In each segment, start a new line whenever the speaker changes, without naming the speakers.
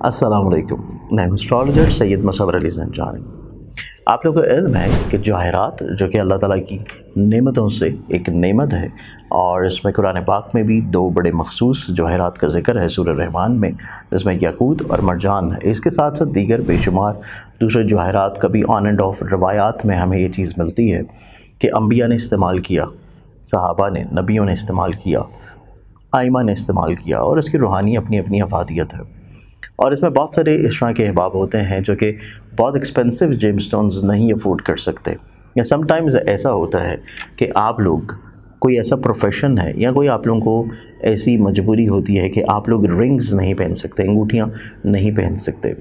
अस्सलाम वालेकुम। मैं एस्ट्रोलॉजर सैयद मुसव्वर अली ज़ंजानी। आप लोगों को इल्म है कि जवाहरात जो कि अल्लाह ताला की नेमतों से एक नेमत है, और इसमें कुरान पाक में भी दो बड़े मखसूस जवाहरात का ज़िक्र है सूरह रहमान में, जिसमें याकूत और मरजान है। इसके साथ साथ दीगर बेशुमार दूसरे जवाहरात का भी ऑन एंड ऑफ रवायात में हमें ये चीज़ मिलती है कि अम्बिया ने इस्तेमाल किया, सहाबा ने, नबियों ने इस्तेमाल किया, आइमा ने इस्तेमाल किया, और इसकी रूहानी अपनी अपनी अफादियत है। और इसमें बहुत सारे इस तरह के अहबाब होते हैं जो कि बहुत एक्सपेंसिव जेमस्टोन्स नहीं अफोर्ड कर सकते, या समटाइम्स ऐसा होता है कि आप लोग, कोई ऐसा प्रोफेशन है या कोई आप लोगों को ऐसी मजबूरी होती है कि आप लोग रिंग्स नहीं पहन सकते, अंगूठियाँ नहीं पहन सकते।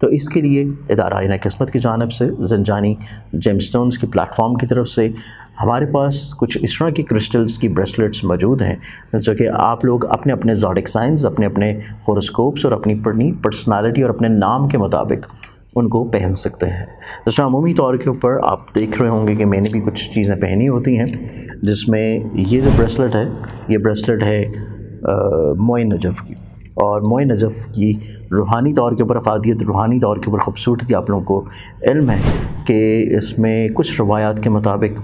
तो इसके लिए इदारा आईना किस्मत की जानिब से ज़ंजानी जेमस्टोन्स की प्लेटफॉर्म की तरफ से हमारे पास कुछ इस तरह की क्रिस्टल्स की ब्रेसलेट्स मौजूद हैं जो कि आप लोग अपने अपने ज़ोडिक साइंस, अपने अपने होरोस्कोप्स और अपनी पर्सनालिटी और अपने नाम के मुताबिक उनको पहन सकते हैं। जैसे अमूमी तौर के ऊपर आप देख रहे होंगे कि मैंने भी कुछ चीज़ें पहनी होती हैं, जिसमें ये जो ब्रेसलेट है, ये ब्रेसलेट है मोइन नजफ़ की। और मोइन नजफ़ की रूहानी तौर के ऊपर अफादियत, रूहानी तौर के ऊपर ख़ूबसूरती आप लोगों को इल्म है कि इसमें कुछ रवायात के मुताबिक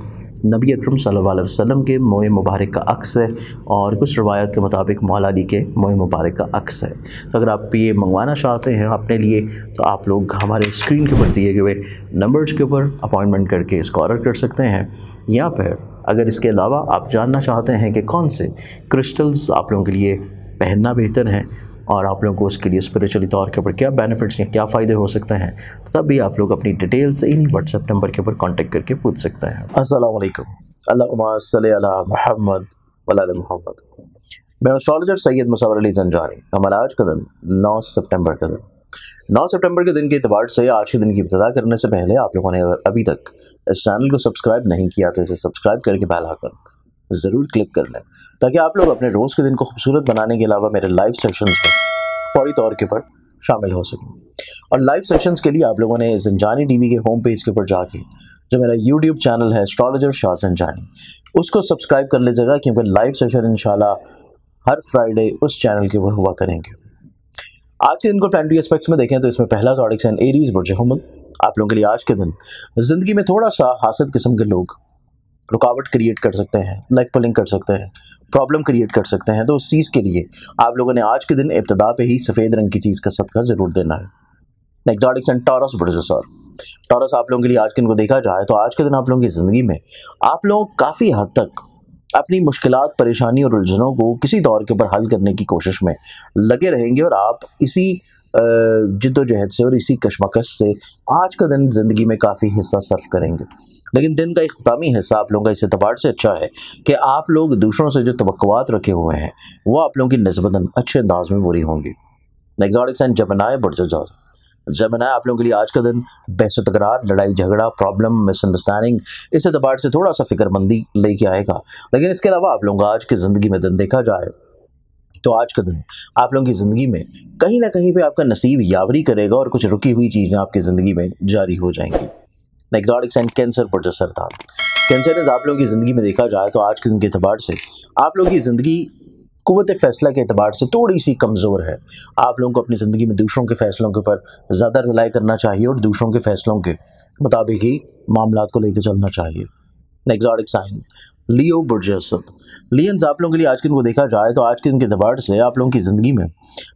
नबी अकरम सल्लल्लाहु अलैहि वसल्लम के मोए मुबारक का अक्स है, और कुछ रवायत के मुताबिक मौला अली के मोए मुबारक का अक्स है। तो अगर आप ये मंगवाना चाहते हैं अपने लिए, तो आप लोग हमारे स्क्रीन के ऊपर दिए हुए नंबर्स के ऊपर अपॉइंटमेंट करके इसको ऑर्डर कर सकते हैं। या फिर अगर इसके अलावा आप जानना चाहते हैं कि कौन से क्रिस्टल्स आप लोगों के लिए पहनना बेहतर है और आप लोगों को उसके लिए स्पिरिचुअली तौर के ऊपर क्या बेनिफिट्स या क्या फ़ायदे हो सकते हैं, तो तब भी आप लोग अपनी डिटेल्स इन्हीं व्हाट्सएप नंबर के ऊपर कांटेक्ट करके पूछ सकते हैं। अस्सलाम वालेकुम। अल्लाहुम्मा सल्ली अला मुहम्मद व अला मुहम्मद। मैं एस्ट्रोलॉजर सैयद मुसव्वर अली ज़ंजानी। हमारा आज का दिन 9 सितंबर का दिन, 9 सितंबर के दिन के एतबार से आज के दिन की इब्तिदा करने से पहले आप लोगों ने अगर अभी तक इस चैनल को सब्सक्राइब नहीं किया तो इसे सब्सक्राइब करके बेल आइकन ज़रूर क्लिक कर लें, ताकि आप लोग अपने रोज़ के दिन को खूबसूरत बनाने के अलावा मेरे लाइव सेशंस में फौरी तौर के ऊपर शामिल हो सकें। और लाइव सेशंस के लिए आप लोगों ने ज़ंजानी टीवी के होम पेज के ऊपर जाके जो मेरा यूट्यूब चैनल है एस्ट्रोलॉजर शाह ज़ंजानी, उसको सब्सक्राइब कर लीजिएगा, क्योंकि लाइव सेशन इंशाल्लाह हर फ्राइडे उस चैनल के ऊपर हुआ करेंगे। आज के दिन को प्लानिटरी एस्पेक्ट्स में देखें तो इसमें पहला ज़ोडिक साइन एरीज बुर्ज हुमल। आप लोगों के लिए आज के दिन ज़िंदगी में थोड़ा सा हासद किस्म के लोग रुकावट क्रिएट कर सकते हैं, लाइक पुलिंग कर सकते हैं, प्रॉब्लम क्रिएट कर सकते हैं। तो उस चीज़ के लिए आप लोगों ने आज के दिन इब्तिदा पे ही सफ़ेद रंग की चीज़ का सदका ज़रूर देना है। एग्जॉटिक सन टॉरस ब्रदर्स, और टॉरस आप लोगों के लिए आज के दिन को देखा जाए तो आज के दिन आप लोगों की ज़िंदगी में आप लोग काफ़ी हद तक अपनी मुश्किलात, परेशानी और उलझनों को किसी दौर के ऊपर हल करने की कोशिश में लगे रहेंगे, और आप इसी जिद्दोजहद से और इसी कशमकश से आज का दिन ज़िंदगी में काफ़ी हिस्सा सर्व करेंगे। लेकिन दिन का इख्तितामी हिस्सा आप लोगों का इस एतबार से अच्छा है कि आप लोग दूसरों से जो तवक्कुआत रखे हुए हैं वो आप लोगों की निस्बतन अच्छे अंदाज में पूरी होंगी। एग्जॉटिक साइन जमनाय बुर्ज जमनाय आप लोगों के लिए आज का दिन बहस तकरार, लड़ाई झगड़ा, प्रॉब्लम, मिसअंडरस्टैंडिंग, इस एतबार से थोड़ा सा फिक्रमंदी लेके आएगा। लेकिन इसके अलावा आप लोगों का आज की ज़िंदगी में दिन देखा जाए तो आज का दिन आप लोगों की ज़िंदगी में कहीं ना कहीं पे आपका नसीब यावरी करेगा, और कुछ रुकी हुई चीज़ें आपकी ज़िंदगी में जारी हो जाएंगी। एग्जॉटिक साइन कैंसर बुर्ज सरतान। कैंसर आप लोगों की ज़िंदगी में देखा जाए तो आज के दिन के एतबार से आप लोगों की ज़िंदगी कुव्वत फैसला के एतबार से थोड़ी सी कमज़ोर है। आप लोगों को अपनी ज़िंदगी में दूसरों के फैसलों के ऊपर ज़्यादा रिलाई करना चाहिए और दूसरों के फैसलों के मुताबिक ही मामलात को लेकर चलना चाहिए। एग्जॉटिक साइन लियो बुर्ज असद। लियंस आप लोगों के लिए आज के दिन को देखा जाए तो आज के दिन के एतबार से आप लोगों की ज़िंदगी में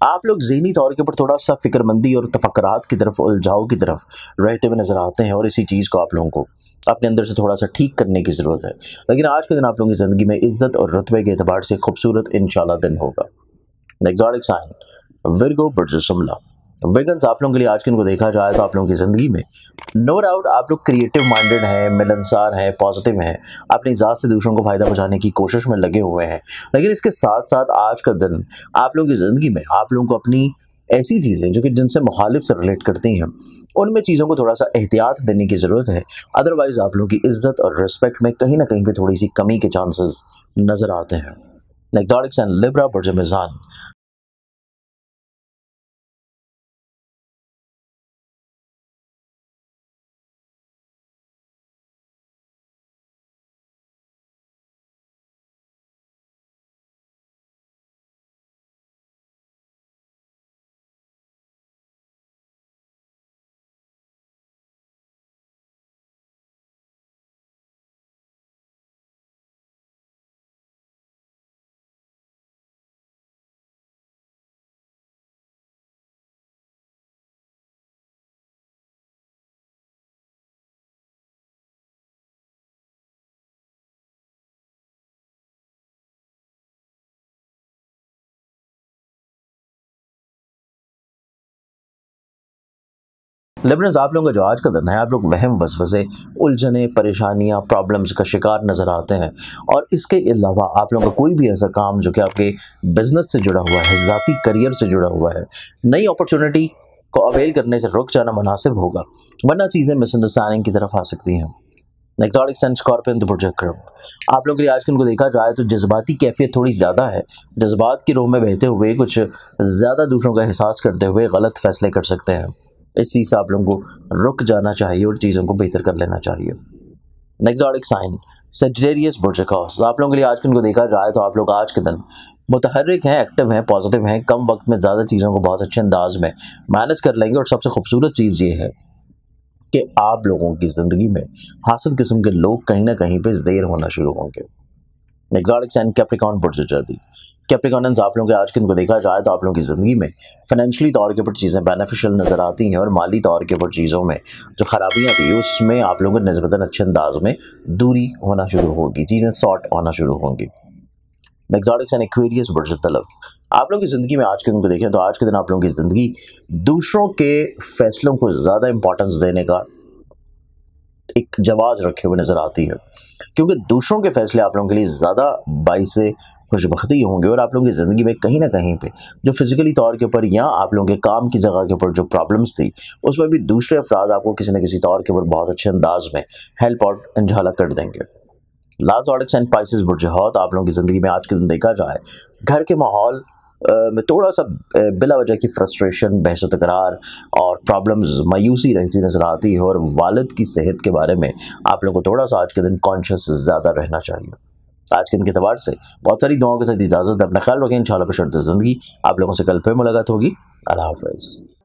आप लोग ज़हनी तौर के ऊपर थोड़ा सा फिक्रमंदी और तफक्कुरात की तरफ, उलझाव की तरफ रहते हुए नज़र आते हैं, और इसी चीज़ को आप लोगों को अपने अंदर से थोड़ा सा ठीक करने की ज़रूरत है। लेकिन आज के दिन आप लोगों की ज़िंदगी में इज़्ज़त और रुतबे के एतबार से खूबसूरत इंशाल्लाह दिन होगा। एग्जॉटिक साइन विर्गो बुर्ज शुमला। विगन्स आप लोगों के लिए आज के दिन को देखा जाए तो आप लोगों की ज़िंदगी में नो डाउट आप लोग क्रिएटिव माइंडेड हैं, मिलनसार हैं, पॉजिटिव हैं, अपनी ज़ात से दूसरों को फ़ायदा पहुंचाने की कोशिश में लगे हुए हैं। लेकिन इसके साथ साथ आज का दिन आप लोगों की ज़िंदगी में आप लोगों को अपनी ऐसी चीज़ें जो कि जिनसे मुखालिफ से रिलेट करती हैं उनमें चीज़ों को थोड़ा सा एहतियात देने की ज़रूरत है। अदरवाइज़ आप लोगों की इज़्ज़त और रिस्पेक्ट में कहीं ना कहीं पे थोड़ी सी कमी के चांसेस नज़र आते हैं। एग्जॉटिक साइन लिब्रा बुर्ज मिज़ान। लिबरल्स, आप लोगों का जो आज का दिन है, आप लोग वहम वसवसे, उलझने, परेशानियां, प्रॉब्लम्स का शिकार नज़र आते हैं। और इसके अलावा आप लोगों का कोई भी ऐसा काम जो कि आपके बिजनेस से जुड़ा हुआ है, ज़ाती करियर से जुड़ा हुआ है, नई अपॉर्चुनिटी को अवेल करने से रुक जाना मुनासिब होगा, वरना चीज़ें मिसअंडरस्टैंडिंग की तरफ आ सकती हैं। नेक्टॉरिक्स एंड स्कॉर्पियन द प्रोजेक्ट। आप लोगों के लिए आज के उनको देखा जाए तो जज्बाती कैफियत थोड़ी ज़्यादा है। जज्बात की रोह में बहते हुए कुछ ज़्यादा दूसरों का एहसास करते हुए गलत फैसले कर सकते हैं। इस चीज़ से आप लोगों को रुक जाना चाहिए और चीज़ों को बेहतर कर लेना चाहिए। नेक्टॉरिक साइन सेजिटेरियस बुर्जकास। आप लोगों के लिए आज के उनको देखा जाए तो आप लोग आज के दिन मुतहर्रिक हैं, एक्टिव हैं, पॉजिटिव हैं, कम वक्त में ज़्यादा चीज़ों को बहुत अच्छे अंदाज में मैनेज कर लेंगे। और सबसे खूबसूरत चीज़ ये है कि आप लोगों की ज़िंदगी में हासिल किस्म के लोग कहीं ना कहीं पे ज़ेर होना शुरू होंगे। एक्सॉटिक साइन कैप्रिकॉर्न बुर्जोजर्दी। कैप्रिकॉर्नियंस, आप लोगों के आज के इनको देखा जाए तो आप लोगों की ज़िंदगी में फाइनेंशियली तौर के ऊपर चीज़ें बेनिफिशियल नज़र आती हैं और माली तौर के ऊपर चीज़ों में जो खराबियाँ थी उसमें आप लोगों को निस्बतन अच्छे अंदाज में दूरी होना शुरू होगी, चीज़ें सॉर्ट होना शुरू होंगी। एक्सॉटिक साइन एक्वेरियस बुर्जतलब। आप लोगों की ज़िंदगी में आज के दिन को देखें तो आज के दिन आप लोगों की ज़िंदगी दूसरों के फैसलों को ज़्यादा इंपॉर्टेंस देने का एक जवाज रखे हुए नज़र आती है, क्योंकि दूसरों के फैसले आप लोगों के लिए ज़्यादा बाइसे खुशबख्ती होंगे। और आप लोगों की ज़िंदगी में कहीं ना कहीं पे जो फिजिकली तौर के ऊपर या आप लोगों के काम की जगह के ऊपर जो प्रॉब्लम्स थी उसमें भी दूसरे अफराद आपको किसी न किसी तौर के ऊपर बहुत अच्छे अंदाज में हेल्प और झलक कर देंगे। लास्ट ऑडिक्स एंड पाइसेस बुर्जहत। आप लोगों की ज़िंदगी में आज के दिन देखा जाए घर के माहौल में थोड़ा सा बिला वजह की फ्रस्ट्रेशन, बहस तकरार और प्रॉब्लम्स, मायूसी रहती नज़र आती है। और वालिद की सेहत के बारे में आप लोगों को थोड़ा सा आज के दिन कॉन्शियस ज़्यादा रहना चाहिए। आज के दिन के अतबार से बहुत सारी दुआओं के साथ इजाज़त है। अपना ख्याल रखें। इंशाल्लाह बशर्ते ज़िंदगी। आप लोगों से कल फिर मुलाकात होगी। अल्लाह हाफ़िज़।